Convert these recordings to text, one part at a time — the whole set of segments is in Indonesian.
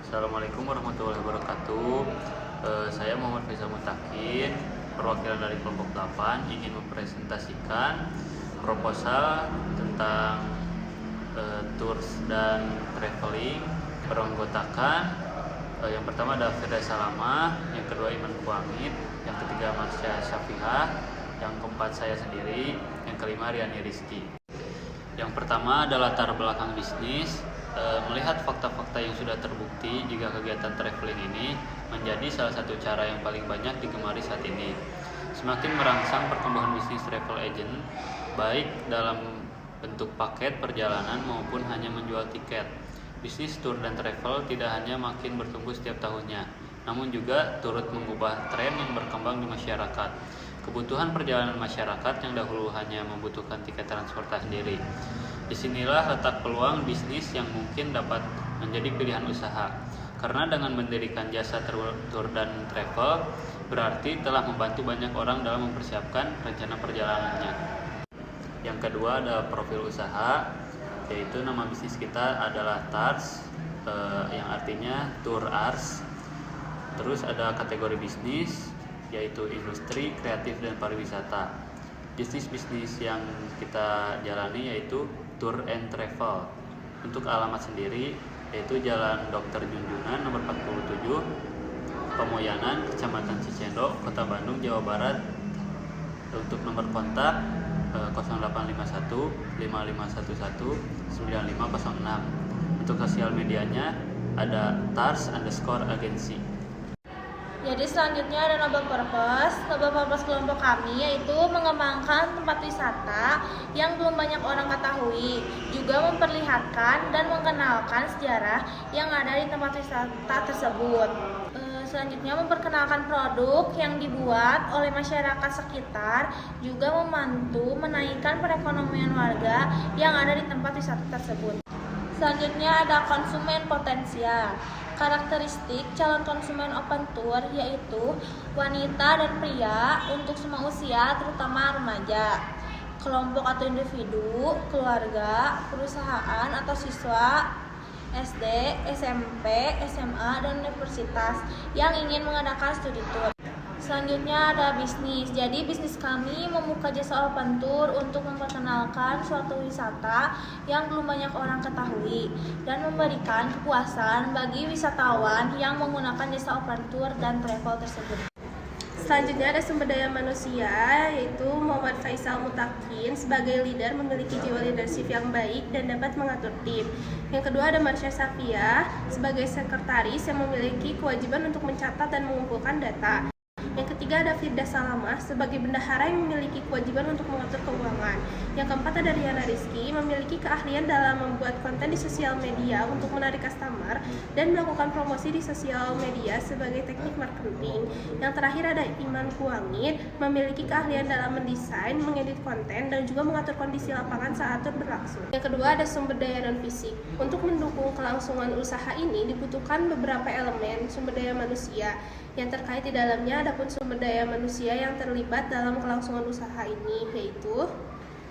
Assalamualaikum warahmatullahi wabarakatuh. Saya Muhammad Faisal Mutakin, perwakilan dari kelompok 8, ingin mempresentasikan proposal tentang tours dan traveling beranggotakan yang pertama ada Firda Salamah, yang kedua Iman Kuamit, yang ketiga Marsha Syafihah, yang keempat saya sendiri, yang kelima Riani Rizky. Yang pertama adalah latar belakang bisnis. Melihat fakta-fakta yang sudah terbukti jika kegiatan traveling ini menjadi salah satu cara yang paling banyak digemari saat ini. Semakin merangsang pertumbuhan bisnis travel agent, baik dalam bentuk paket perjalanan maupun hanya menjual tiket. Bisnis tour dan travel tidak hanya makin bertumbuh setiap tahunnya, namun juga turut mengubah tren yang berkembang di masyarakat. Kebutuhan perjalanan masyarakat yang dahulu hanya membutuhkan tiket transportasi sendiri. Disinilah letak peluang bisnis yang mungkin dapat menjadi pilihan usaha. Karena dengan mendirikan jasa tour dan travel, berarti telah membantu banyak orang dalam mempersiapkan rencana perjalanannya. Yang kedua ada profil usaha, yaitu nama bisnis kita adalah TARS, yang artinya Tour Ars. Terus ada kategori bisnis, yaitu industri, kreatif, dan pariwisata. Bisnis-bisnis yang kita jalani yaitu Tour and Travel. Untuk alamat sendiri yaitu Jalan Dr. Junjunan nomor 47, Pemoyanan, Kecamatan Cicendo, Kota Bandung, Jawa Barat. Untuk nomor kontak 0851 5511 9506. Untuk sosial medianya ada TARS_agency. Jadi selanjutnya ada noble purpose. Noble purpose kelompok kami yaitu mengembangkan tempat wisata yang belum banyak orang ketahui, juga memperlihatkan dan mengenalkan sejarah yang ada di tempat wisata tersebut. Selanjutnya memperkenalkan produk yang dibuat oleh masyarakat sekitar, juga membantu menaikkan perekonomian warga yang ada di tempat wisata tersebut. Selanjutnya ada konsumen potensial. Karakteristik calon konsumen open tour yaitu wanita dan pria untuk semua usia, terutama remaja, kelompok atau individu, keluarga, perusahaan atau siswa SD, SMP, SMA, dan universitas yang ingin mengadakan studi tour. Selanjutnya ada bisnis. Jadi bisnis kami membuka jasa open tour untuk memperkenalkan suatu wisata yang belum banyak orang ketahui dan memberikan kepuasan bagi wisatawan yang menggunakan jasa open tour dan travel tersebut. Selanjutnya ada sumber daya manusia, yaitu Muhammad Faisal Mutakin sebagai leader memiliki jiwa leadership yang baik dan dapat mengatur tim. Yang kedua ada Marsha Syafihah sebagai sekretaris yang memiliki kewajiban untuk mencatat dan mengumpulkan data. Yang ketiga ada Firda Salamah sebagai bendahara yang memiliki kewajiban untuk mengatur keuangan. Yang keempat ada Riani Rizky memiliki keahlian dalam membuat konten di sosial media untuk menarik customer dan melakukan promosi di sosial media sebagai teknik marketing. Yang terakhir ada Iman Kuamit memiliki keahlian dalam mendesain, mengedit konten, dan juga mengatur kondisi lapangan saat tur berlangsung. Yang kedua ada sumber daya non-fisik. Untuk mendukung kelangsungan usaha ini dibutuhkan beberapa elemen sumber daya manusia. Yang terkait di dalamnya adapun sumber daya manusia yang terlibat dalam kelangsungan usaha ini yaitu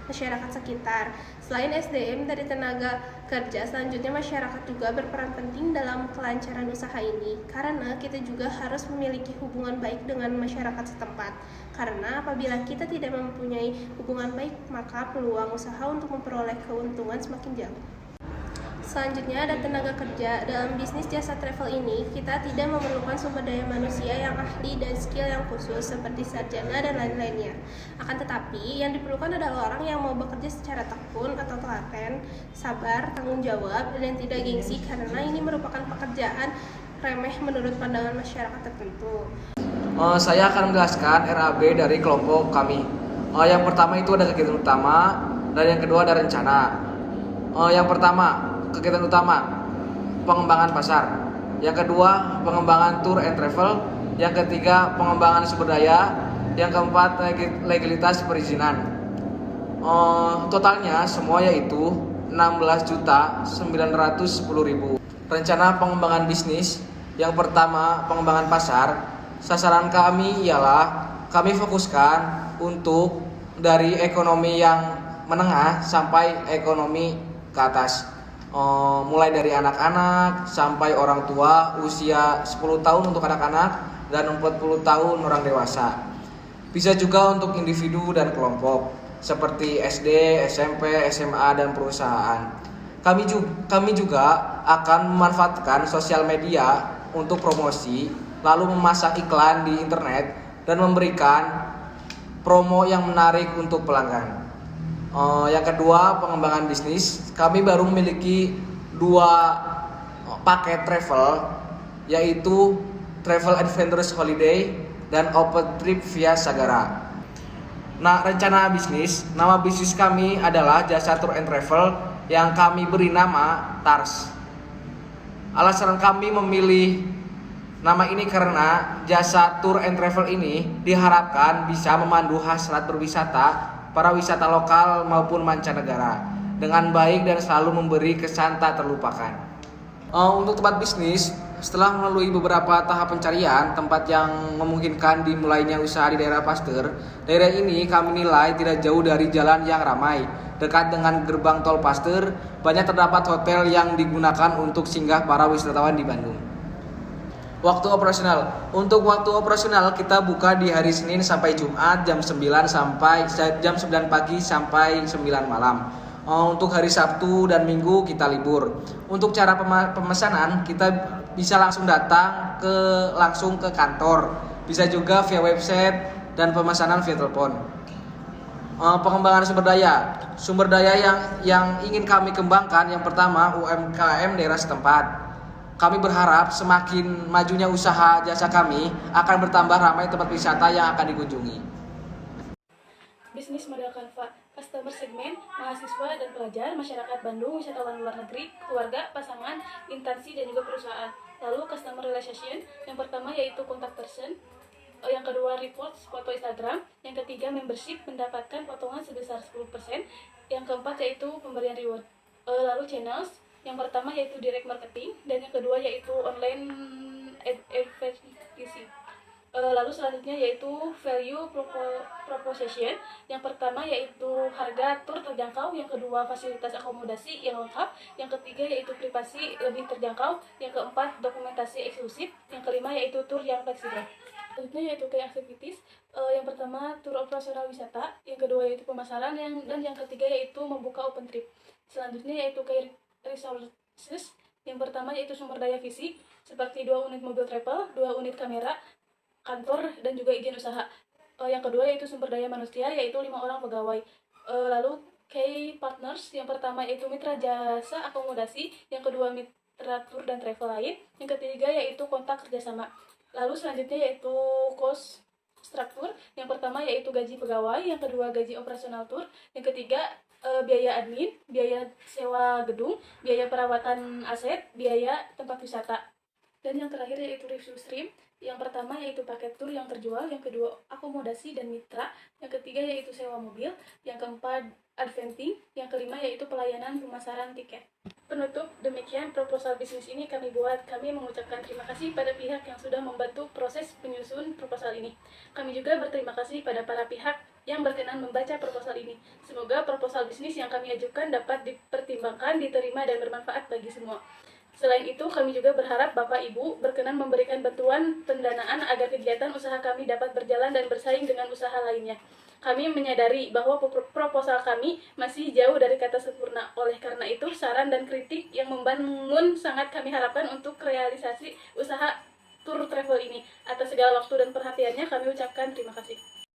masyarakat sekitar. Selain SDM dari tenaga kerja, selanjutnya masyarakat juga berperan penting dalam kelancaran usaha ini karena kita juga harus memiliki hubungan baik dengan masyarakat setempat. Karena apabila kita tidak mempunyai hubungan baik, maka peluang usaha untuk memperoleh keuntungan semakin jauh. Selanjutnya ada tenaga kerja. Dalam bisnis jasa travel ini, kita tidak memerlukan sumber daya manusia yang ahli dan skill yang khusus seperti sarjana dan lain-lainnya. Akan tetapi, yang diperlukan adalah orang yang mau bekerja secara tekun atau telaten, sabar, tanggung jawab, dan tidak gengsi karena ini merupakan pekerjaan remeh menurut pandangan masyarakat tertentu. Saya akan menjelaskan RAB dari kelompok kami. Yang pertama itu ada kegiatan utama, dan yang kedua ada rencana. Yang pertama, kegiatan utama pengembangan pasar, yang kedua pengembangan tour and travel, yang ketiga pengembangan sumber daya, yang keempat legalitas perizinan. Totalnya semua yaitu 16.910.000. Rencana pengembangan bisnis, yang pertama pengembangan pasar. Sasaran kami ialah kami fokuskan untuk dari ekonomi yang menengah sampai ekonomi ke atas. mulai dari anak-anak sampai orang tua, usia 10 tahun untuk anak-anak dan 40 tahun orang dewasa. Bisa juga untuk individu dan kelompok seperti SD, SMP, SMA dan perusahaan. Kami juga akan memanfaatkan sosial media untuk promosi, lalu memasang iklan di internet dan memberikan promo yang menarik untuk pelanggan. Yang kedua, pengembangan bisnis. Kami baru memiliki 2 paket travel, yaitu Travel Adventures Holiday dan Open Trip via Sagara. Nah, rencana bisnis, nama bisnis kami adalah Jasa Tour and Travel yang kami beri nama TARS. Alasan kami memilih nama ini karena Jasa Tour and Travel ini diharapkan bisa memandu hasrat berwisata para wisata lokal maupun mancanegara dengan baik dan selalu memberi kesan tak terlupakan. Untuk tempat bisnis, setelah melalui beberapa tahap pencarian tempat yang memungkinkan dimulainya usaha di daerah Pasteur, daerah ini kami nilai tidak jauh dari jalan yang ramai. Dekat dengan gerbang tol Pasteur, banyak terdapat hotel yang digunakan untuk singgah para wisatawan di Bandung. Waktu operasional. Untuk waktu operasional kita buka di hari Senin sampai Jumat jam 9 pagi sampai 9 malam. Untuk hari Sabtu dan Minggu kita libur. Untuk cara pemesanan kita bisa langsung datang langsung ke kantor. Bisa juga via website dan pemesanan via telepon. Pengembangan sumber daya. Sumber daya yang ingin kami kembangkan yang pertama UMKM daerah setempat. Kami berharap semakin majunya usaha jasa kami akan bertambah ramai tempat wisata yang akan dikunjungi. Bisnis model Canva, customer segmen, mahasiswa dan pelajar, masyarakat Bandung, wisatawan luar negeri, keluarga, pasangan, instansi dan juga perusahaan. Lalu customer relation, yang pertama yaitu contact person, yang kedua reports, foto Instagram, yang ketiga membership, mendapatkan potongan sebesar 10%, yang keempat yaitu pemberian reward. Lalu channels, yang pertama yaitu direct marketing dan yang kedua yaitu online advertising. Lalu selanjutnya yaitu value proposition. Yang pertama yaitu harga tur terjangkau, yang kedua fasilitas akomodasi yang lengkap, yang ketiga yaitu privasi lebih terjangkau, yang keempat dokumentasi eksklusif, yang kelima yaitu tur yang fleksibel. Selanjutnya yaitu key activities. Yang pertama tur operasional wisata, yang kedua yaitu pemasaran, dan yang ketiga yaitu membuka open trip. Selanjutnya yaitu key resources. Yang pertama yaitu sumber daya fisik seperti 2 unit mobil travel, 2 unit kamera, kantor dan juga izin usaha. Yang kedua yaitu sumber daya manusia yaitu 5 orang pegawai. Lalu key partners, yang pertama yaitu mitra jasa akomodasi, yang kedua mitra tour dan travel lain, yang ketiga yaitu kontak kerjasama. Lalu selanjutnya yaitu cost struktur, yang pertama yaitu gaji pegawai, yang kedua gaji operasional tour, yang ketiga biaya admin, biaya sewa gedung, biaya perawatan aset, biaya tempat wisata. Dan yang terakhir yaitu revenue stream. Yang pertama yaitu paket tour yang terjual, yang kedua akomodasi dan mitra, yang ketiga yaitu sewa mobil, yang keempat adventing, yang kelima yaitu pelayanan pemasaran tiket. Penutup, demikian proposal bisnis ini kami buat. Kami mengucapkan terima kasih pada pihak yang sudah membantu proses penyusun proposal ini. Kami juga berterima kasih pada para pihak yang berkenan membaca proposal ini. Semoga proposal bisnis yang kami ajukan dapat dipertimbangkan, diterima, dan bermanfaat bagi semua. Selain itu, kami juga berharap Bapak Ibu berkenan memberikan bantuan pendanaan agar kegiatan usaha kami dapat berjalan dan bersaing dengan usaha lainnya. Kami menyadari bahwa proposal kami masih jauh dari kata sempurna. Oleh karena itu, saran dan kritik yang membangun sangat kami harapkan untuk realisasi usaha tour travel ini. Atas segala waktu dan perhatiannya, kami ucapkan terima kasih.